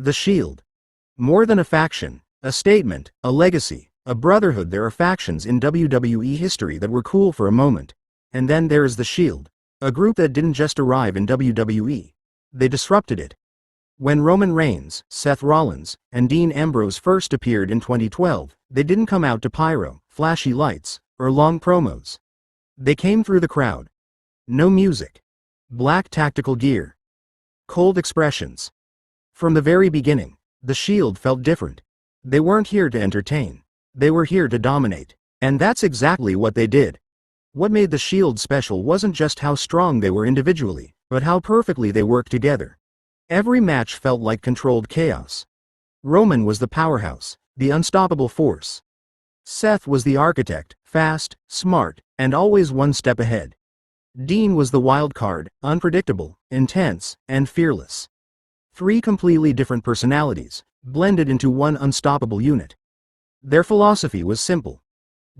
The Shield. More than a faction, a statement, a legacy, a brotherhood. There are factions in WWE history that were cool for a moment. And then there is The Shield. A group that didn't just arrive in WWE. They disrupted it. When Roman Reigns, Seth Rollins, and Dean Ambrose first appeared in 2012, they didn't come out to pyro, flashy lights, or long promos. They came through the crowd. No music. Black tactical gear. Cold expressions. From the very beginning, The Shield felt different. They weren't here to entertain. They were here to dominate. And that's exactly what they did. What made The Shield special wasn't just how strong they were individually, but how perfectly they worked together. Every match felt like controlled chaos. Roman was the powerhouse, the unstoppable force. Seth was the architect, fast, smart, and always one step ahead. Dean was the wild card, unpredictable, intense, and fearless. Three completely different personalities, blended into one unstoppable unit. Their philosophy was simple.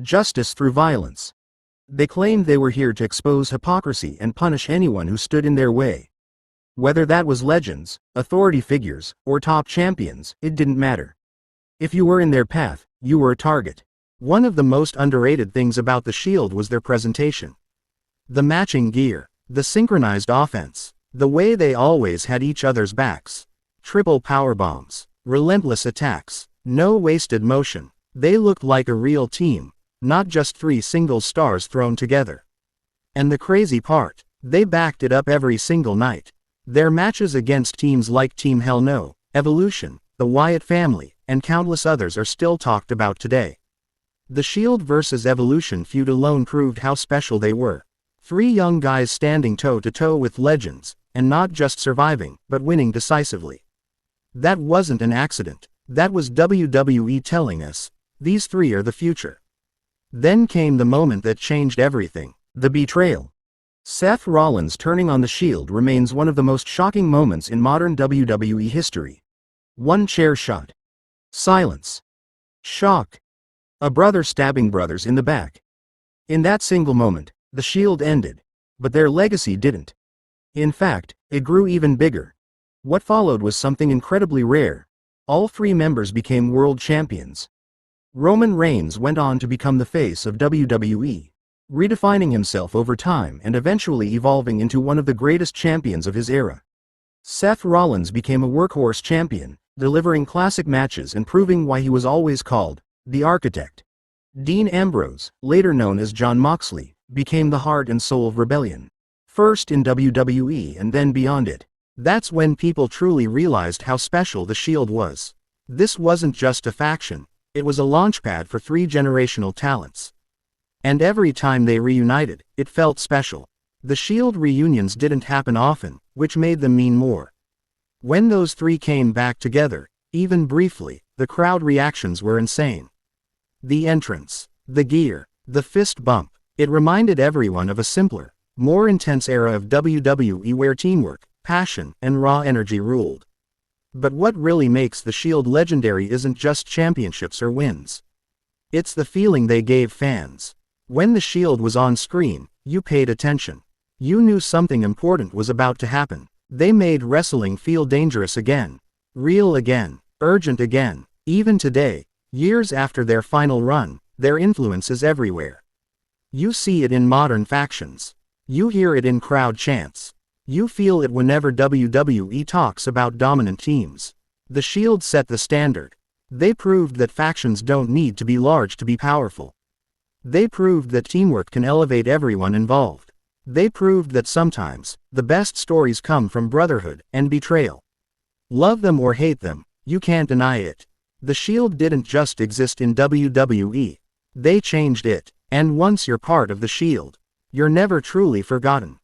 Justice through violence. They claimed they were here to expose hypocrisy and punish anyone who stood in their way. Whether that was legends, authority figures, or top champions, it didn't matter. If you were in their path, you were a target. One of the most underrated things about The Shield was their presentation. The matching gear, the synchronized offense, the way they always had each other's backs. Triple powerbombs, relentless attacks, no wasted motion. They looked like a real team, not just three single stars thrown together. And the crazy part, they backed it up every single night. Their matches against teams like Team Hell No, Evolution, the Wyatt family, and countless others are still talked about today. The Shield vs. Evolution feud alone proved how special they were. Three young guys standing toe-to-toe with legends, and not just surviving, but winning decisively. That wasn't an accident. That was WWE telling us, these three are the future. Then came the moment that changed everything. The betrayal. Seth Rollins turning on The Shield remains one of the most shocking moments in modern WWE history. One chair shot. Silence. Shock. A brother stabbing brothers in the back. In that single moment, The Shield ended. But their legacy didn't. In fact, it grew even bigger. What followed was something incredibly rare. All three members became world champions. Roman Reigns went on to become the face of WWE, redefining himself over time and eventually evolving into one of the greatest champions of his era. Seth Rollins became a workhorse champion, delivering classic matches and proving why he was always called the Architect. Dean Ambrose, later known as Jon Moxley, became the heart and soul of Rebellion. First in WWE and then beyond it. That's when people truly realized how special The Shield was. This wasn't just a faction, it was a launchpad for three generational talents. And every time they reunited, it felt special. The Shield reunions didn't happen often, which made them mean more. When those three came back together, even briefly, the crowd reactions were insane. The entrance, the gear, the fist bump, it reminded everyone of a simpler, more intense era of WWE where teamwork, passion, and raw energy ruled. But what really makes The Shield legendary isn't just championships or wins. It's the feeling they gave fans. When The Shield was on screen, you paid attention. You knew something important was about to happen. They made wrestling feel dangerous again. Real again. Urgent again. Even today, years after their final run, their influence is everywhere. You see it in modern factions. You hear it in crowd chants. You feel it whenever WWE talks about dominant teams. The Shield set the standard. They proved that factions don't need to be large to be powerful. They proved that teamwork can elevate everyone involved. They proved that sometimes, the best stories come from brotherhood and betrayal. Love them or hate them, you can't deny it. The Shield didn't just exist in WWE. They changed it. And once you're part of The Shield, you're never truly forgotten.